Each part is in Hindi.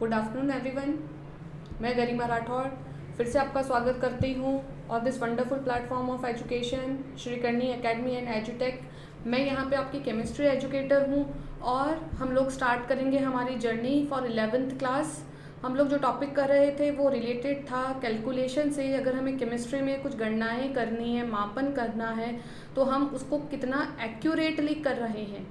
Good afternoon everyone. मैं गरिमा राठौड़ फिर से आपका स्वागत करती हूँ और this wonderful platform of education Shrikarni academy and एजुटेक। मैं यहाँ पे आपकी केमिस्ट्री एजुकेटर हूँ और हम लोग स्टार्ट करेंगे हमारी जर्नी फॉर 11th क्लास। हम लोग जो टॉपिक कर रहे थे वो रिलेटेड था कैलकुलेशन से। अगर हमें केमिस्ट्री में कुछ गणनाएं करनी है, मापन करना है, तो हम उसको कितना एक्यूरेटली कर रहे हैं,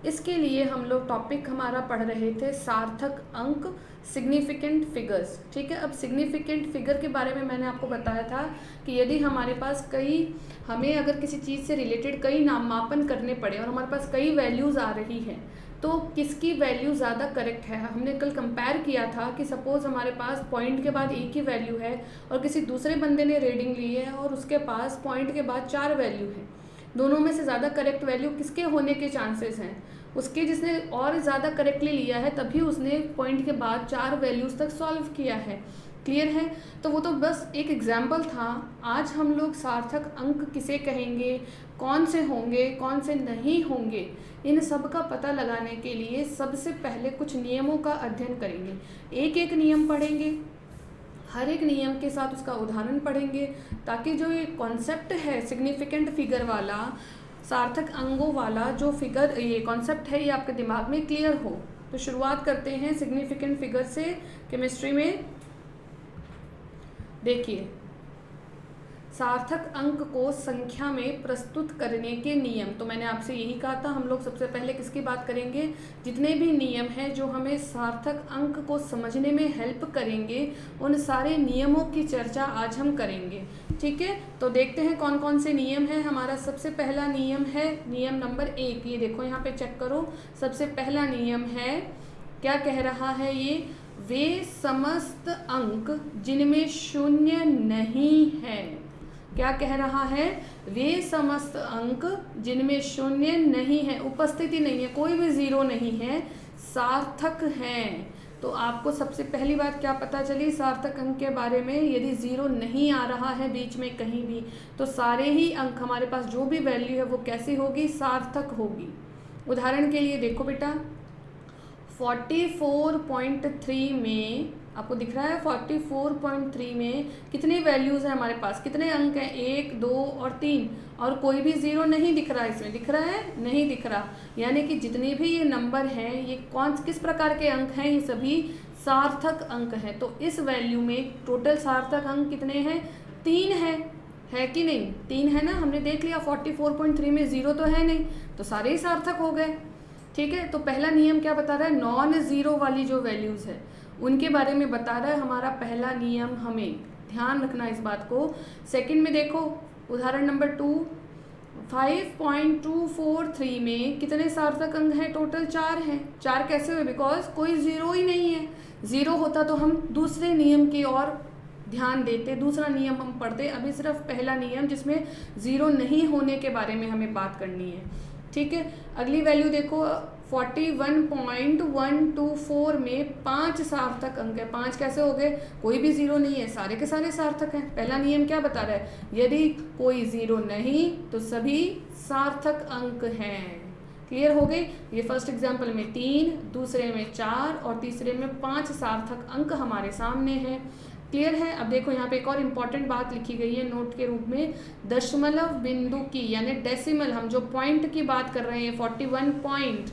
इसके लिए हम लोग टॉपिक हमारा पढ़ रहे थे सार्थक अंक, सिग्निफिकेंट फिगर्स। ठीक है, अब सिग्निफिकेंट फिगर के बारे में मैंने आपको बताया था कि यदि हमारे पास हमें अगर किसी चीज़ से रिलेटेड कई मापन करने पड़े और हमारे पास कई वैल्यूज़ आ रही हैं, तो किसकी वैल्यू ज़्यादा करेक्ट है। हमने कल कंपेयर किया था कि सपोज़ हमारे पास पॉइंट के बाद एक ही वैल्यू है और किसी दूसरे बंदे ने रीडिंग ली है और उसके पास पॉइंट के बाद 4 वैल्यू है। दोनों में से ज़्यादा करेक्ट वैल्यू किसके होने के चांसेस हैं? उसके जिसने और ज़्यादा करेक्टली लिया है, तभी उसने पॉइंट के बाद 4 वैल्यूज़ तक सॉल्व किया है। क्लियर है? तो वो तो बस एक एग्जाम्पल था। आज हम लोग सार्थक अंक किसे कहेंगे, कौन से होंगे, कौन से नहीं होंगे, इन सब का पता लगाने के लिए सबसे पहले कुछ नियमों का अध्ययन करेंगे। एक एक नियम पढ़ेंगे, हर एक नियम के साथ उसका उदाहरण पढ़ेंगे, ताकि जो ये कॉन्सेप्ट है सिग्निफिकेंट फिगर वाला, सार्थक अंगों वाला जो फिगर ये कॉन्सेप्ट है, ये आपके दिमाग में क्लियर हो। तो शुरुआत करते हैं सिग्निफिकेंट फिगर से केमिस्ट्री में। देखिए, सार्थक अंक को संख्या में प्रस्तुत करने के नियम। तो मैंने आपसे यही कहा था, हम लोग सबसे पहले किसकी बात करेंगे, जितने भी नियम हैं जो हमें सार्थक अंक को समझने में हेल्प करेंगे, उन सारे नियमों की चर्चा आज हम करेंगे। ठीक है, तो देखते हैं कौन कौन से नियम हैं। हमारा सबसे पहला नियम है नियम नंबर 1। ये देखो यहाँ पे चेक करो, सबसे पहला नियम है, क्या कह रहा है ये, वे समस्त अंक जिनमें शून्य नहीं है। क्या कह रहा है? वे समस्त अंक जिनमें शून्य नहीं है, उपस्थिति नहीं है, कोई भी जीरो नहीं है, सार्थक हैं। तो आपको सबसे पहली बात क्या पता चली सार्थक अंक के बारे में? यदि जीरो नहीं आ रहा है बीच में कहीं भी, तो सारे ही अंक हमारे पास जो भी वैल्यू है वो कैसी होगी, सार्थक होगी। उदाहरण के लिए देखो बेटा, 44.3 में आपको दिख रहा है, 44.3 में कितने वैल्यूज़ हैं हमारे पास, कितने अंक हैं, 1, 2 और 3, और कोई भी ज़ीरो नहीं दिख रहा है। इसमें दिख रहा है? नहीं दिख रहा। यानी कि जितने भी ये नंबर हैं, ये किस प्रकार के अंक हैं, ये सभी सार्थक अंक हैं। तो इस वैल्यू में टोटल सार्थक अंक कितने हैं? 3 है कि नहीं? 3 है ना, हमने देख लिया। 44.3 में ज़ीरो तो है नहीं, तो सारे ही सार्थक हो गए। ठीक है, तो पहला नियम क्या बता रहा है, नॉन ज़ीरो वाली जो वैल्यूज़ है उनके बारे में बता रहा है हमारा पहला नियम। हमें ध्यान रखना इस बात को। सेकंड में देखो, उदाहरण नंबर 2, 5.243 में कितने सार्थक अंक हैं? टोटल 4 हैं। 4 कैसे हुए? बिकॉज कोई ज़ीरो ही नहीं है। ज़ीरो होता तो हम दूसरे नियम की ओर ध्यान देते, दूसरा नियम हम पढ़ते। अभी सिर्फ पहला नियम जिसमें ज़ीरो नहीं होने के बारे में हमें बात करनी है। ठीक है, अगली वैल्यू देखो, 41.124 में 5 सार्थक अंक है। 5 कैसे हो गए? कोई भी ज़ीरो नहीं है, सारे के सारे सार्थक हैं। पहला नियम क्या बता रहा है? यदि कोई ज़ीरो नहीं तो सभी सार्थक अंक हैं। क्लियर हो गई? ये फर्स्ट एग्जाम्पल में 3, दूसरे में 4 और तीसरे में 5 सार्थक अंक हमारे सामने हैं। क्लियर है? अब देखो यहाँ पे एक और इम्पॉर्टेंट बात लिखी गई है नोट के रूप में, दशमलव बिंदु की यानी डेसिमल, हम जो पॉइंट की बात कर रहे हैं, 41.5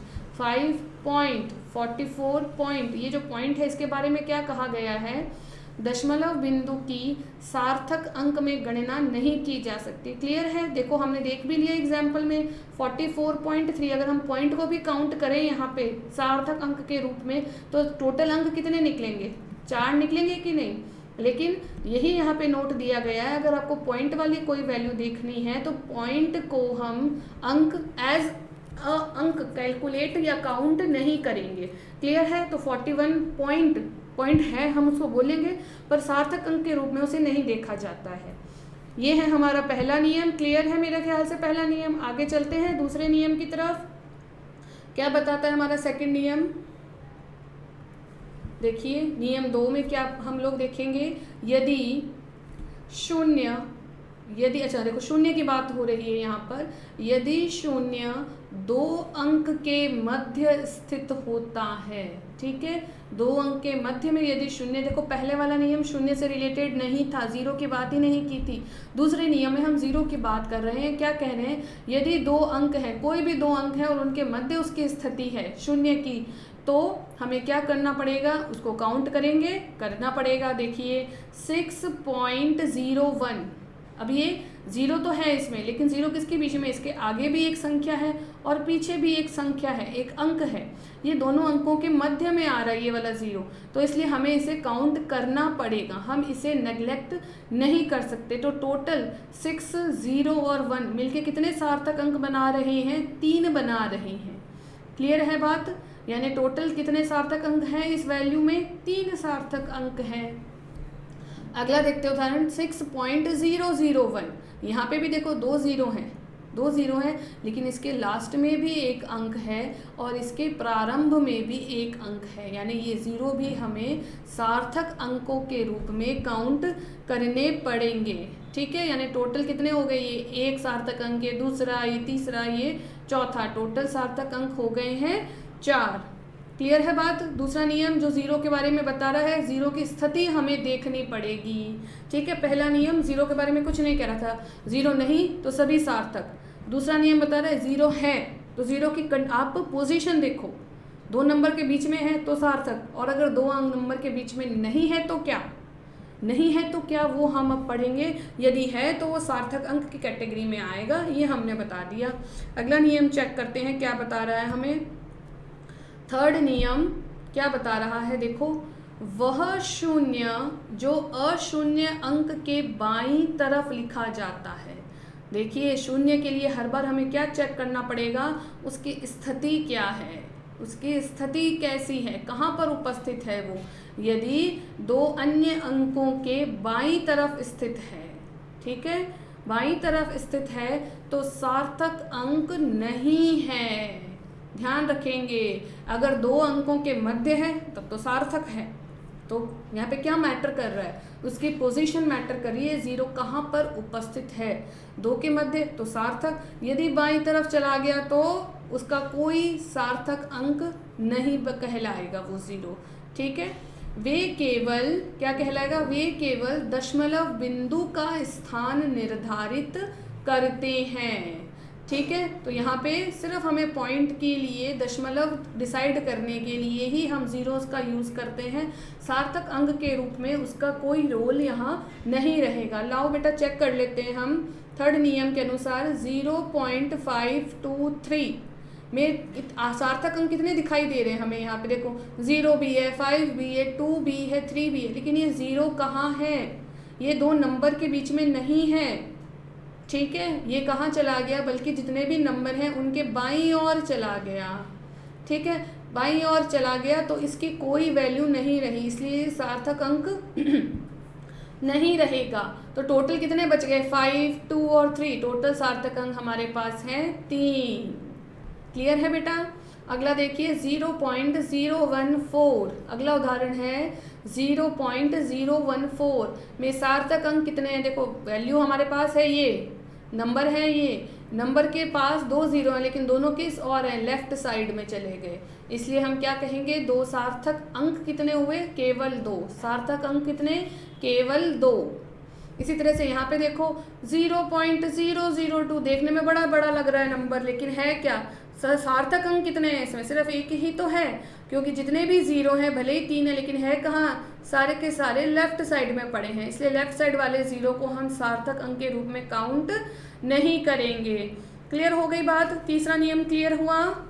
पॉइंट, 44 पॉइंट, ये जो पॉइंट है इसके बारे में क्या कहा गया है, दशमलव बिंदु की सार्थक अंक में गणना नहीं की जा सकती। क्लियर है? देखो हमने देख भी लिया एग्जाम्पल में 44.3, अगर हम पॉइंट को भी काउंट करें यहाँ पे सार्थक अंक के रूप में, तो टोटल अंक कितने निकलेंगे? 4 निकलेंगे कि नहीं? लेकिन यही यहाँ पे नोट दिया गया है, अगर आपको पॉइंट वाली कोई वैल्यू देखनी है तो पॉइंट को हम अंक एज अंक कैलकुलेट या काउंट नहीं करेंगे। क्लियर है? तो 41 पॉइंट है, हम उसको बोलेंगे, पर सार्थक अंक के रूप में उसे नहीं देखा जाता है। ये है हमारा पहला नियम। क्लियर है मेरे ख्याल से पहला नियम। आगे चलते हैं दूसरे नियम की तरफ। क्या बताता है हमारा सेकंड नियम? देखिए, नियम 2 में क्या हम लोग देखेंगे, यदि शून्य, अच्छा देखो शून्य की बात हो रही है यहाँ पर, यदि शून्य 2 अंक के मध्य स्थित होता है। ठीक है, 2 अंक के मध्य में यदि शून्य, देखो पहले वाला नियम शून्य से रिलेटेड नहीं था, जीरो की बात ही नहीं की थी। दूसरे नियम में हम जीरो की बात कर रहे हैं। क्या कह रहे हैं, यदि 2 अंक है, कोई भी 2 अंक है और उनके मध्य उसकी स्थिति है शून्य की, तो हमें क्या करना पड़ेगा, उसको काउंट करेंगे, करना पड़ेगा। देखिए 6.01, अब ये जीरो तो है इसमें, लेकिन जीरो किसके बीच में, इसके आगे भी एक संख्या है और पीछे भी एक संख्या है, एक अंक है, ये दोनों अंकों के मध्य में आ रहा है ये वाला जीरो, तो इसलिए हमें इसे काउंट करना पड़ेगा, हम इसे नेग्लेक्ट नहीं कर सकते। तो टोटल 6, 0 और 1 मिलके कितने सार्थक अंक बना रहे हैं, 3 बना रहे हैं। क्लियर है बात, यानी टोटल कितने सार्थक अंक हैं इस वैल्यू में, 3 सार्थक अंक हैं। अगला देखते हैं उदाहरण 6.001, यहाँ पे भी देखो 2 जीरो हैं, 2 जीरो हैं, लेकिन इसके लास्ट में भी एक अंक है और इसके प्रारंभ में भी एक अंक है, यानी ये जीरो भी हमें सार्थक अंकों के रूप में काउंट करने पड़ेंगे। ठीक है, यानी टोटल कितने हो गए, ये एक सार्थक अंक, ये दूसरा, ये तीसरा, ये चौथा, टोटल सार्थक अंक हो गए हैं 4। क्लियर है बात। दूसरा नियम जो जीरो के बारे में बता रहा है, जीरो की स्थिति हमें देखनी पड़ेगी। ठीक है, पहला नियम जीरो के बारे में कुछ नहीं कह रहा था, जीरो नहीं तो सभी सार्थक। दूसरा नियम बता रहा है जीरो है तो जीरो की आप पोजीशन देखो, 2 नंबर के बीच में है तो सार्थक, और अगर 2 नंबर के बीच में नहीं है तो क्या, नहीं है तो क्या, वो हम अब पढ़ेंगे। यदि है तो वो सार्थक अंक की कैटेगरी में आएगा, ये हमने बता दिया। अगला नियम चेक करते हैं क्या बता रहा है हमें। थर्ड नियम क्या बता रहा है, देखो वह शून्य जो अशून्य अंक के बाईं तरफ लिखा जाता है। देखिए शून्य के लिए हर बार हमें क्या चेक करना पड़ेगा, उसकी स्थिति क्या है, उसकी स्थिति कैसी है, कहाँ पर उपस्थित है वो। यदि 2 अन्य अंकों के बाईं तरफ स्थित है, ठीक है, बाईं तरफ स्थित है तो सार्थक अंक नहीं है। ध्यान रखेंगे, अगर 2 अंकों के मध्य है तब तो सार्थक है। तो यहाँ पे क्या मैटर कर रहा है, उसकी पोजीशन मैटर कर रही है, जीरो कहाँ पर उपस्थित है, 2 के मध्य तो सार्थक, यदि बाईं तरफ चला गया तो उसका कोई सार्थक अंक नहीं कहलाएगा वो जीरो। ठीक है, वे केवल क्या कहलाएगा, वे केवल दशमलव बिंदु का स्थान निर्धारित करते हैं। ठीक है, तो यहाँ पे सिर्फ हमें पॉइंट के लिए दशमलव डिसाइड करने के लिए ही हम जीरोस का यूज़ करते हैं, सार्थक अंक के रूप में उसका कोई रोल यहाँ नहीं रहेगा। लाओ बेटा चेक कर लेते हैं हम, थर्ड नियम के अनुसार 0.523 में सार्थक अंक कितने दिखाई दे रहे हैं हमें, यहाँ पे देखो 0 भी है, 5 भी है, 2 भी है, 3 भी है, लेकिन ये जीरो कहाँ है, ये 2 नंबर के बीच में नहीं है। ठीक है, ये कहाँ चला गया, बल्कि जितने भी नंबर हैं उनके बाईं ओर चला गया। ठीक है, बाईं ओर चला गया तो इसकी कोई वैल्यू नहीं रही, इसलिए सार्थक अंक नहीं रहेगा। तो टोटल कितने बच गए, 5, 2 और 3, टोटल सार्थक अंक हमारे पास हैं 3। क्लियर है बेटा। अगला देखिए 0.014, अगला उदाहरण है 0.014 में सार्थक अंक कितने हैं, देखो वैल्यू हमारे पास है, ये नंबर है, ये नंबर के पास 2 जीरो हैं लेकिन दोनों किस और हैं, लेफ्ट साइड में चले गए, इसलिए हम क्या कहेंगे, 2 सार्थक अंक कितने हुए, केवल 2 सार्थक अंक कितने, केवल 2। इसी तरह से यहाँ पे देखो 0.002, देखने में बड़ा बड़ा लग रहा है नंबर, लेकिन है क्या, सार्थक अंक कितने हैं इसमें, सिर्फ एक ही तो है, क्योंकि जितने भी जीरो हैं भले ही 3 है लेकिन है कहाँ, सारे के सारे लेफ्ट साइड में पड़े हैं, इसलिए लेफ्ट साइड वाले जीरो को हम सार्थक अंक के रूप में काउंट नहीं करेंगे। क्लियर हो गई बात, तीसरा नियम क्लियर हुआ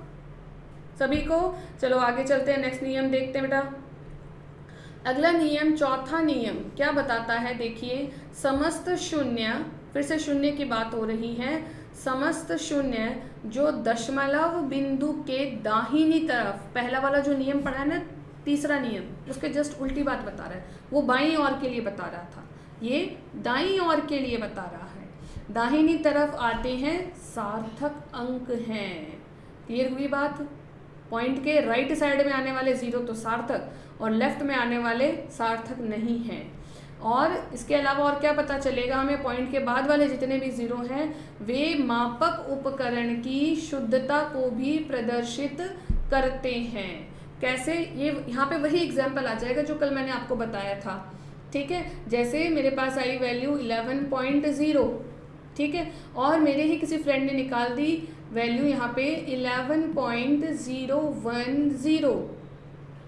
सभी को। चलो आगे चलते हैं, नेक्स्ट नियम देखते हैं बेटा। अगला नियम, चौथा नियम क्या बताता है, देखिए समस्त शून्य, फिर से शून्य की बात हो रही है, समस्त शून्य जो दशमलव बिंदु के दाहिनी तरफ, पहला वाला जो नियम पढ़ा है ना, तीसरा नियम, उसके जस्ट उल्टी बात बता रहा है, वो बाईं ओर के लिए बता रहा था, ये दाईं ओर के लिए बता रहा है, दाहिनी तरफ आते हैं सार्थक अंक हैं। क्लियर हुई बात, पॉइंट के राइट साइड में आने वाले जीरो तो सार्थक और लेफ्ट में आने वाले सार्थक नहीं हैं। और इसके अलावा और क्या पता चलेगा हमें, पॉइंट के बाद वाले जितने भी ज़ीरो हैं वे मापक उपकरण की शुद्धता को भी प्रदर्शित करते हैं। कैसे, ये यहाँ पे वही एग्जाम्पल आ जाएगा जो कल मैंने आपको बताया था। ठीक है, जैसे मेरे पास आई वैल्यू 11.0, ठीक है, और मेरे ही किसी फ्रेंड ने निकाल दी वैल्यू यहाँ पे 11.010।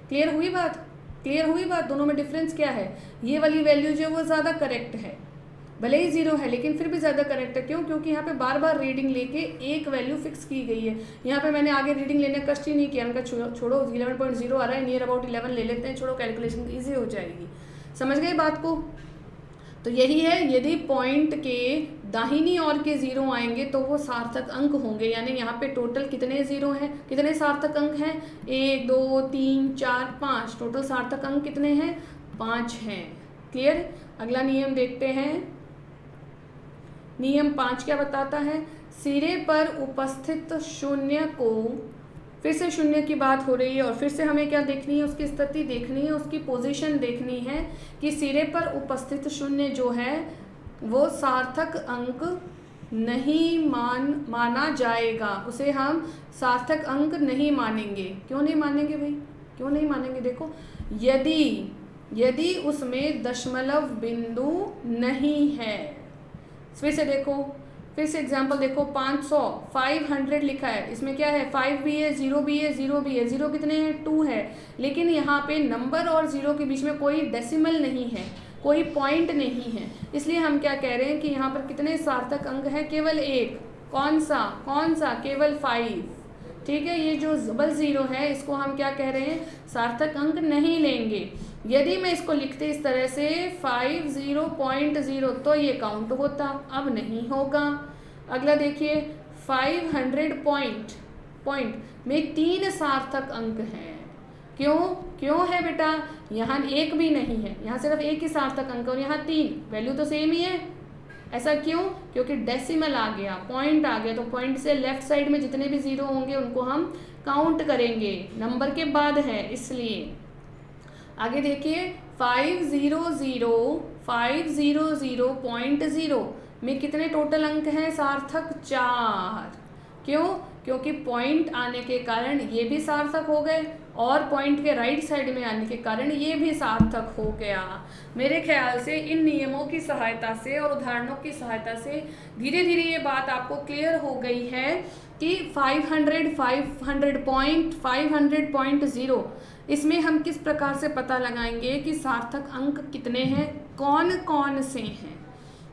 क्लियर हुई बात? क्लियर हुई बात? दोनों में डिफरेंस क्या है? ये वाली वैल्यू जो है वो ज़्यादा करेक्ट है, भले ही ज़ीरो है लेकिन फिर भी ज़्यादा करेक्ट है। क्यों? क्योंकि यहाँ पे बार बार रीडिंग लेके एक वैल्यू फिक्स की गई है। यहाँ पे मैंने आगे रीडिंग लेने का कष्ट ही नहीं किया, उनका छोड़ो 11.0 आ रहा है, नियर अबाउट 11 ले लेते हैं, छोड़ो कैलकुलेशन ईजी हो जाएगी। समझ गए बात को? तो यही है, यदि पॉइंट के दाहिनी ओर के ज़ीरो आएंगे तो वो सार्थक अंक होंगे। यानी यहाँ पे टोटल कितने ज़ीरो हैं, कितने सार्थक अंक हैं? 1 2 3 4 5, टोटल सार्थक अंक कितने हैं? 5 हैं। क्लियर? अगला नियम देखते हैं। नियम 5 क्या बताता है? सिरे पर उपस्थित शून्य को, फिर से शून्य की बात हो रही है और फिर से हमें क्या देखनी है? उसकी स्थिति देखनी है, उसकी पोजीशन देखनी है कि सिरे पर उपस्थित शून्य जो है वो सार्थक अंक नहीं माना जाएगा, उसे हम सार्थक अंक नहीं मानेंगे। क्यों नहीं मानेंगे भाई? क्यों नहीं मानेंगे? देखो, यदि उसमें दशमलव बिंदु नहीं है। फिर से देखो, फिर से एग्जाम्पल देखो, 500 लिखा है, इसमें क्या है? 5 भी है, 0 भी है, 0 भी है। 0 कितने हैं? 2 है। लेकिन यहाँ पे नंबर और 0 के बीच में कोई डेसिमल नहीं है, कोई पॉइंट नहीं है, इसलिए हम क्या कह रहे हैं कि यहाँ पर कितने सार्थक अंक है? केवल एक। कौन सा? केवल 5। ठीक है, ये जो डबल ज़ीरो है इसको हम क्या कह रहे हैं? सार्थक अंक नहीं लेंगे। यदि मैं इसको लिखते इस तरह से 50.0 तो ये काउंट होता, अब नहीं होगा। अगला देखिए, 500 पॉइंट में 3 सार्थक अंक हैं। क्यों है बेटा? यहाँ एक भी नहीं है, यहाँ सिर्फ एक ही सार्थक अंक और यहाँ 3, वैल्यू तो सेम ही है। ऐसा क्यों? क्योंकि डेसिमल आ गया, पॉइंट आ गया, तो पॉइंट से लेफ्ट साइड में जितने भी ज़ीरो होंगे उनको हम काउंट करेंगे, नंबर के बाद है इसलिए। आगे देखिए, 500.0 में कितने टोटल अंक हैं? सार्थक 4। क्यों? क्योंकि पॉइंट आने के कारण ये भी सार्थक हो गए और पॉइंट के राइट साइड में आने के कारण ये भी सार्थक हो गया। मेरे ख्याल से इन नियमों की सहायता से और उदाहरणों की सहायता से धीरे धीरे ये बात आपको क्लियर हो गई है कि 500.0 इसमें हम किस प्रकार से पता लगाएंगे कि सार्थक अंक कितने हैं, कौन कौन से हैं।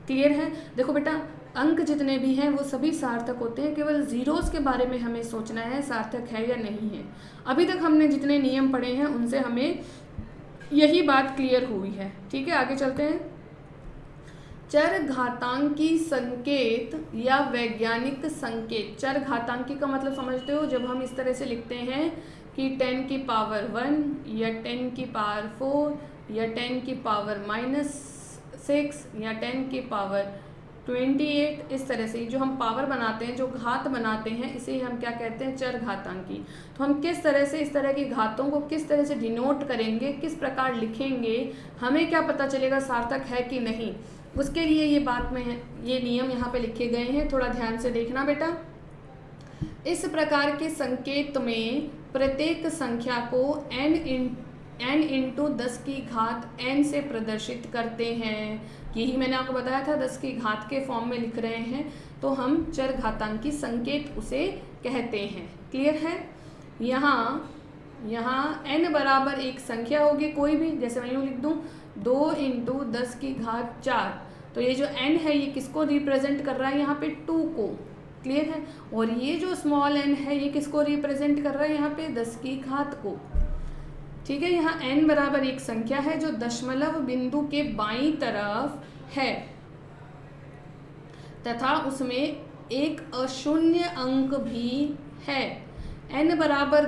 क्लियर है? देखो बेटा, अंक जितने भी हैं वो सभी सार्थक होते हैं, केवल ज़ीरोज़ के बारे में हमें सोचना है सार्थक है या नहीं है। अभी तक हमने जितने नियम पढ़े हैं उनसे हमें यही बात क्लियर हुई है। ठीक है, आगे चलते हैं। चर घातांकी संकेत या वैज्ञानिक संकेत। चर घातांकी का मतलब समझते हो? जब हम इस तरह से लिखते हैं कि 10 की पावर 1 या 10 की पावर 4 या 10 की पावर -6 या 10 की पावर 28, इस तरह से जो हम पावर बनाते हैं, जो घात बनाते हैं, इसे हम क्या कहते हैं? चर घातांकी। तो हम किस तरह से इस तरह की घातों को किस तरह से डिनोट करेंगे, किस प्रकार लिखेंगे, हमें क्या पता चलेगा सार्थक है कि नहीं, उसके लिए ये बात में ये नियम यहाँ पे लिखे गए हैं। थोड़ा ध्यान से देखना बेटा। इस प्रकार के संकेत में प्रत्येक संख्या को n इंटू 10 की घात n से प्रदर्शित करते हैं। यही मैंने आपको बताया था, 10 की घात के फॉर्म में लिख रहे हैं तो हम चर घातांकी संकेत उसे कहते हैं। क्लियर है? यहाँ n बराबर एक संख्या होगी कोई भी, जैसे मैं यूँ लिख दूँ 2 इंटू 10 की घात 4, तो ये जो n है ये किसको रिप्रेजेंट कर रहा है? यहाँ पे 2 को। क्लियर है? और ये जो स्मॉल n है ये किसको रिप्रेजेंट कर रहा है? यहाँ पे 10 की घात को। ठीक है, यहाँ n बराबर एक संख्या है जो दशमलव बिंदु के बाईं तरफ है तथा उसमें एक अशून्य अंक भी है। n बराबर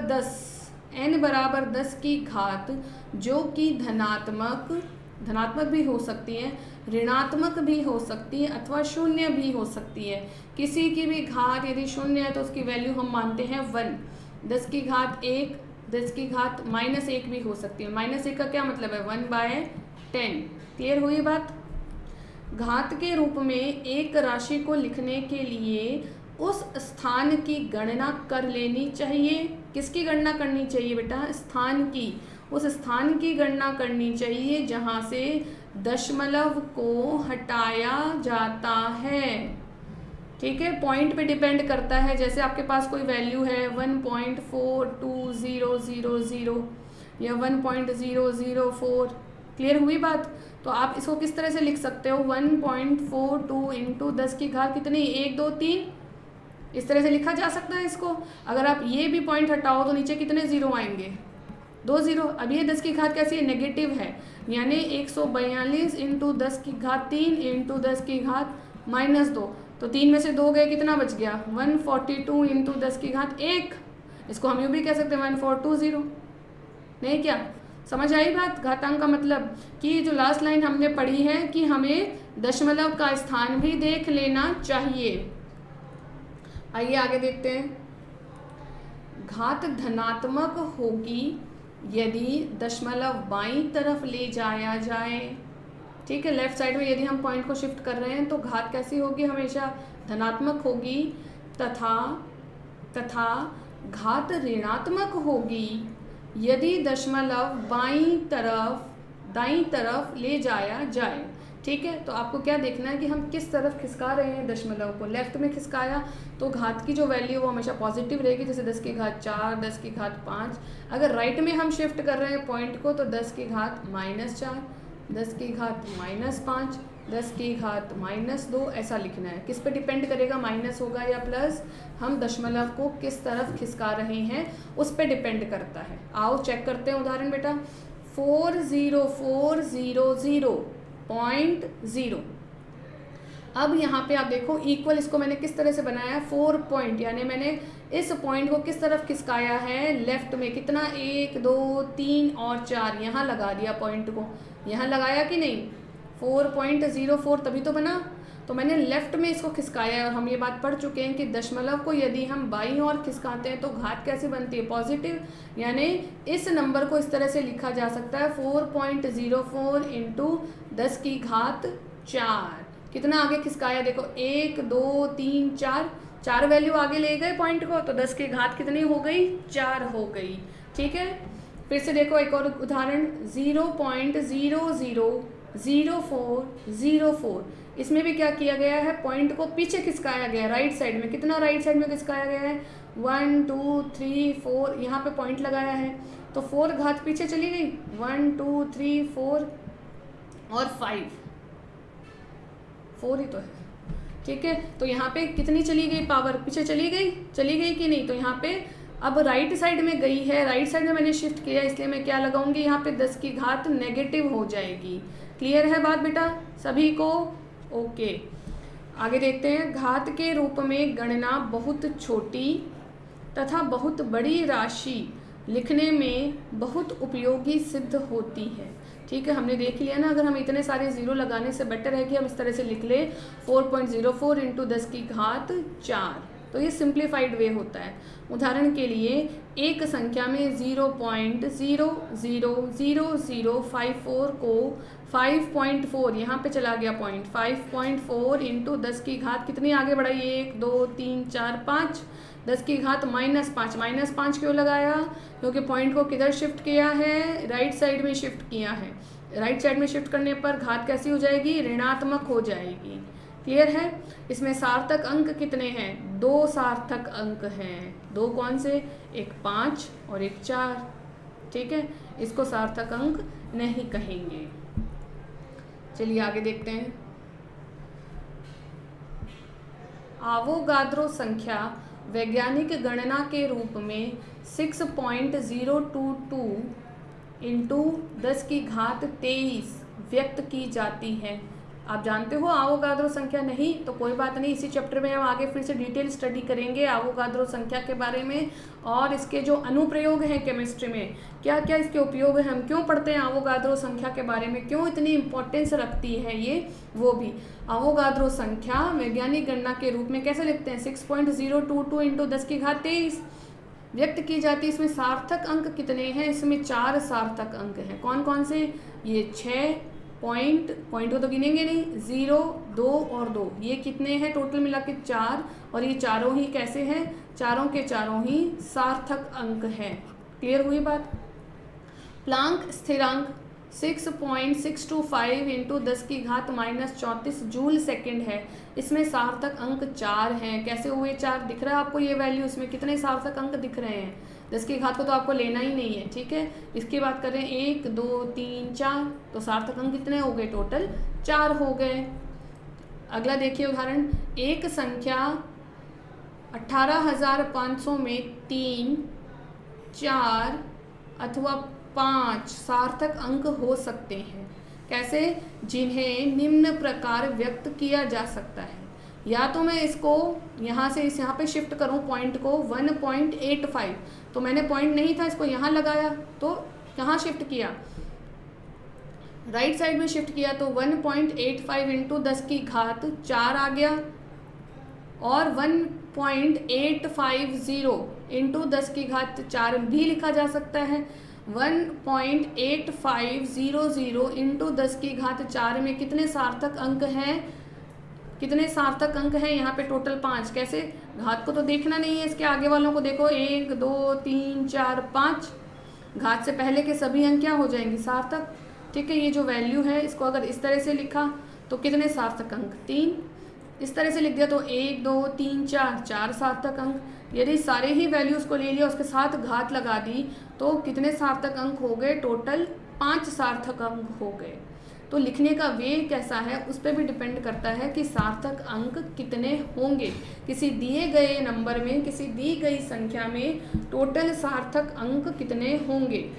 10 की घात जो कि धनात्मक भी हो सकती है, ऋणात्मक भी हो सकती है अथवा शून्य भी हो सकती है। किसी की भी घात यदि शून्य है तो उसकी वैल्यू हम मानते हैं 1। 10 की घात 1, 10 की घात -1 भी हो सकती है। -1 का क्या मतलब है? 1/10। क्लियर हुई बात। घात के रूप में एक राशि को लिखने के लिए उस स्थान की गणना कर लेनी चाहिए। किसकी गणना करनी चाहिए बेटा? स्थान की। उस स्थान की गणना करनी चाहिए जहाँ से दशमलव को हटाया जाता है। ठीक है, पॉइंट पे डिपेंड करता है। जैसे आपके पास कोई वैल्यू है 1.42000 या 1.004। क्लियर हुई बात। तो आप इसको किस तरह से लिख सकते हो? 1.42 इंटू 10 की घात कितनी? 1 2 3। इस तरह से लिखा जा सकता है इसको। अगर आप ये भी पॉइंट हटाओ तो नीचे कितने ज़ीरो आएंगे? 2 ज़ीरो। अब ये 10 की घात कैसी है? नेगेटिव है, यानी 142 इंटू 10 की घात 3 इंटू 10 की घात -2। तो 3 में से 2 गए, कितना बच गया? 142 इंटू 10 की घात 1। इसको हम यूँ भी कह सकते हैं 1420। नहीं क्या समझ आई बात? घातांक का मतलब कि जो लास्ट लाइन हमने पढ़ी है कि हमें दशमलव का स्थान भी देख लेना चाहिए। आइए आगे देखते हैं। घात धनात्मक होगी यदि दशमलव बाईं तरफ ले जाया जाए। ठीक है, लेफ्ट साइड में यदि हम पॉइंट को शिफ्ट कर रहे हैं तो घात कैसी होगी? हमेशा धनात्मक होगी। तथा घात ऋणात्मक होगी यदि दशमलव दाईं तरफ ले जाया जाए। ठीक है, तो आपको क्या देखना है कि हम किस तरफ खिसका रहे हैं दशमलव को। लेफ्ट में खिसकाया तो घात की जो वैल्यू वो हमेशा पॉजिटिव रहेगी, जैसे 10 की घात 4, 10 की घात 5। अगर राइट में हम शिफ्ट कर रहे हैं पॉइंट को तो 10 की घात -4, 10 की घात -5, 10 की घात -2 ऐसा लिखना है। किस पे डिपेंड करेगा? माइनस होगा या प्लस? हम दशमलव को किस तरफ खिसका रहे हैं उस पे डिपेंड करता है। आओ चेक करते हैं उदाहरण बेटा। 40400.0। अब यहाँ पे आप देखो इक्वल, इसको मैंने किस तरह से बनाया? 4 पॉइंट, यानी मैंने इस पॉइंट को किस तरफ खिसकाया है? लेफ्ट में। कितना? 1 2 3 और 4 यहाँ लगा दिया पॉइंट को। यहाँ लगाया कि नहीं? 4.04 तभी तो बना। तो मैंने लेफ्ट में इसको खिसकाया है। और हम ये बात पढ़ चुके हैं कि दशमलव को यदि हम बाईं ओर खिसकाते हैं तो घात कैसी बनती है? पॉजिटिव। यानी इस नंबर को इस तरह से लिखा जा सकता है 4.04 इंटू 10 की घात 4। कितना आगे खिसकाया? देखो 1 2 3 4, 4 वैल्यू आगे ले गए पॉइंट को, तो 10 की घात कितनी हो गई? 4 हो गई। ठीक है, फिर से देखो एक और उदाहरण 0.000404। इसमें भी क्या किया गया है? पॉइंट को पीछे खिसकाया गया, राइट साइड में। कितना राइट साइड में खिसकाया गया है? 1 2 3 4, यहाँ पे पॉइंट लगाया है तो 4 घात पीछे चली गई। 1 2 3 4 और 5, 4 ही तो है। ठीक है, तो यहाँ पे कितनी चली गई? पावर पीछे चली गई कि नहीं? तो यहाँ पे अब राइट साइड में गई है, राइट साइड में मैंने शिफ्ट किया, इसलिए मैं क्या लगाऊंगी यहाँ पे? 10 की घात नेगेटिव हो जाएगी। क्लियर है बात बेटा सभी को? ओके, आगे देखते हैं। घात के रूप में गणना बहुत छोटी तथा बहुत बड़ी राशि लिखने में बहुत उपयोगी सिद्ध होती है। ठीक है, हमने देख लिया ना, अगर हम इतने सारे ज़ीरो लगाने से बेटर है कि हम इस तरह से लिख ले 4.04 इंटू 10 की घात 4। तो ये सिंप्लीफाइड वे होता है। उदाहरण के लिए एक संख्या में 0.0000054 को 5.4, यहाँ पे चला गया पॉइंट, 5.4 इंटू 10 की घात कितनी आगे बढ़ाई? 1 2 3 4 5, 10 की घात -5। -5 क्यों लगाया? क्योंकि पॉइंट को किधर शिफ्ट किया है? राइट साइड में शिफ्ट किया है। राइट साइड में शिफ्ट करने पर घात कैसी हो जाएगी? ऋणात्मक हो जाएगी। क्लियर है? इसमें सार्थक अंक कितने हैं? 2 सार्थक अंक हैं। 2 कौन से? एक 5 और एक 4। ठीक है, इसको सार्थक अंक नहीं कहेंगे। चलिए आगे देखते हैं। आवोगाद्रो संख्या वैज्ञानिक गणना के रूप में 6.022 इंटू 10 की घात 23 व्यक्त की जाती है। आप जानते हो आवोगाद्रो संख्या? नहीं तो कोई बात नहीं, इसी चैप्टर में हम आगे फिर से डिटेल स्टडी करेंगे आवोगाद्रो संख्या के बारे में, और इसके जो अनुप्रयोग हैं केमिस्ट्री में, क्या क्या इसके उपयोग हैं, हम क्यों पढ़ते हैं आवोगाद्रो संख्या के बारे में, क्यों इतनी इंपॉर्टेंस रखती है ये, वो भी। आवोगाद्रो संख्या वैज्ञानिक गणना के रूप में कैसे लिखते हैं? 6.022 इंटू 10 की घात 23 व्यक्त की जाती है। इसमें सार्थक अंक कितने हैं? इसमें 4 सार्थक अंक हैं। कौन कौन से? ये 6, पॉइंट को तो गिनेंगे नहीं, 0, 2 और 2, ये कितने हैं टोटल मिला के 4, और ये चारों ही कैसे हैं, चारों के चारों ही सार्थक अंक हैं। क्लियर हुई बात। प्लांक स्थिरांक 6.625 इंटू 10 की घात -34 जूल सेकेंड है, इसमें सार्थक अंक 4 हैं। कैसे हुए 4, दिख रहा है आपको ये वैल्यू, इसमें कितने सार्थक अंक दिख रहे हैं, 10 की घात को तो आपको लेना ही नहीं है, ठीक है। इसकी बात करें 1, 2, 3, 4, तो सार्थक अंक कितने हो गए, टोटल 4 हो गए। अगला देखिए उदाहरण, एक संख्या 18,500 में 3, 4 अथवा 5 सार्थक अंक हो सकते हैं। कैसे, जिन्हें निम्न प्रकार व्यक्त किया जा सकता है। या तो मैं इसको यहाँ से इस यहाँ पे शिफ्ट करूँ पॉइंट को 1.85, तो मैंने पॉइंट नहीं था इसको यहाँ लगाया, तो कहाँ शिफ्ट किया, राइट साइड में शिफ्ट किया, तो 1.85 इंटू 10 की घात 4 आ गया, और 1.850 इंटू 10 की घात 4 भी लिखा जा सकता है। 1.8500 इंटू 10 की घात 4 में कितने सार्थक अंक हैं, कितने सार्थक अंक हैं यहाँ पे टोटल 5। कैसे, घात को तो देखना नहीं है, इसके आगे वालों को देखो, 1, 2, 3, 4, 5, घात से पहले के सभी अंक क्या हो जाएंगे, सार्थक, ठीक है। ये जो वैल्यू है इसको अगर इस तरह से लिखा तो कितने सार्थक अंक, 3। इस तरह से लिख दिया तो 1, 2, 3, 4, 4 सार्थक अंक। यदि सारे ही वैल्यूज़ को ले लिया उसके साथ घात लगा दी तो कितने सार्थक अंक हो गए, टोटल 5 सार्थक अंक हो गए। तो लिखने का वे कैसा है उस पर भी डिपेंड करता है कि सार्थक अंक कितने होंगे। किसी दिए गए नंबर में, किसी दी गई संख्या में टोटल सार्थक अंक कितने होंगे।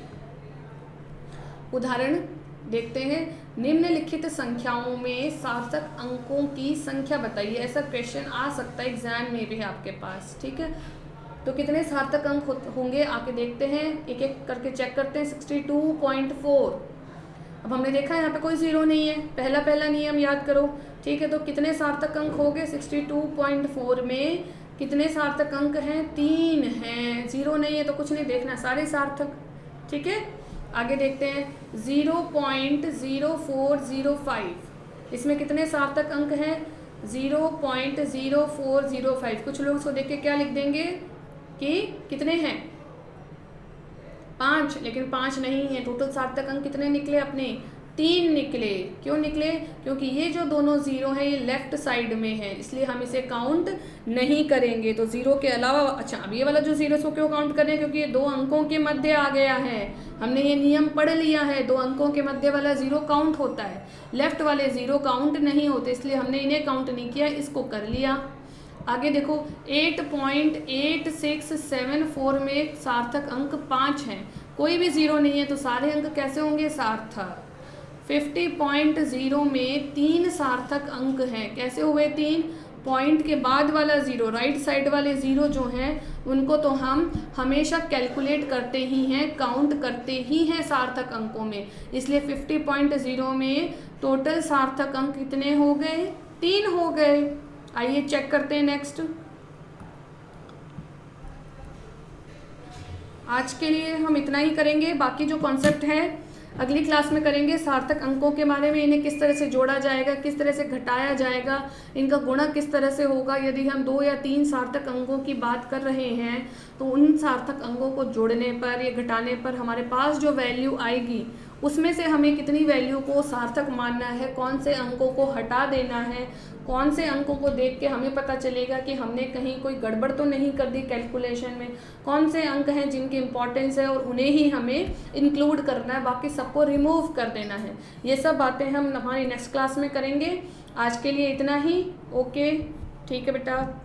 उदाहरण देखते हैं, निम्नलिखित संख्याओं में सार्थक अंकों की संख्या बताइए। ऐसा क्वेश्चन आ सकता है एग्जाम में भी आपके पास, ठीक है। तो कितने सार्थक अंक होंगे आके देखते हैं, एक एक करके चेक करते हैं। 62.4, अब हमने देखा यहाँ पे कोई जीरो नहीं है, पहला नियम याद करो, ठीक है। तो कितने सार्थक अंक हो गए, 62.4 में कितने सार्थक अंक हैं, 3 हैं, जीरो नहीं है तो कुछ नहीं देखना, सारे सार्थक, ठीक है। आगे देखते हैं 0.0405, इसमें कितने सार्थक अंक हैं, 0.0405। कुछ लोग इसको देख के क्या लिख देंगे कि कितने हैं, 5, लेकिन 5 नहीं है। टोटल सार्थक अंक कितने निकले अपने, 3 निकले। क्यों निकले, क्योंकि ये जो दोनों जीरो हैं ये लेफ्ट साइड में है, इसलिए हम इसे काउंट नहीं करेंगे। तो जीरो के अलावा, अच्छा अब ये वाला जो जीरो इसको क्यों काउंट करें, क्योंकि ये 2 अंकों के मध्य आ गया है, हमने ये नियम पढ़ लिया है, 2 अंकों के मध्य वाला जीरो काउंट होता है, लेफ्ट वाले जीरो काउंट नहीं होते, इसलिए हमने इन्हें काउंट नहीं किया, इसको कर लिया। आगे देखो 8.8674 में सार्थक अंक 5 हैं, कोई भी जीरो नहीं है तो सारे अंक कैसे होंगे, सार्थक। 50.0 में 3 सार्थक अंक हैं, कैसे हुए 3, पॉइंट के बाद वाला जीरो, राइट साइड वाले जीरो जो हैं उनको तो हम हमेशा कैलकुलेट करते ही हैं, काउंट करते ही हैं सार्थक अंकों में, इसलिए 50.0 में टोटल सार्थक अंक कितने हो गए, 3 हो गए। आइए चेक करते हैं नेक्स्ट। आज के लिए हम इतना ही करेंगे, बाकी जो कॉन्सेप्ट है अगली क्लास में करेंगे। सार्थक अंकों के बारे में, इन्हें किस तरह से जोड़ा जाएगा, किस तरह से घटाया जाएगा, इनका गुणा किस तरह से होगा। यदि हम 2 या 3 सार्थक अंकों की बात कर रहे हैं तो उन सार्थक अंकों को जोड़ने पर या घटाने पर हमारे पास जो वैल्यू आएगी उसमें से हमें कितनी वैल्यू को सार्थक मानना है, कौन से अंकों को हटा देना है, कौन से अंकों को देख के हमें पता चलेगा कि हमने कहीं कोई गड़बड़ तो नहीं कर दी कैलकुलेशन में, कौन से अंक हैं जिनकी इंपॉर्टेंस है और उन्हें ही हमें इंक्लूड करना है, बाकी सबको रिमूव कर देना है। ये सब बातें हम हमारी नेक्स्ट क्लास में करेंगे। आज के लिए इतना ही, ओके, ठीक है बेटा।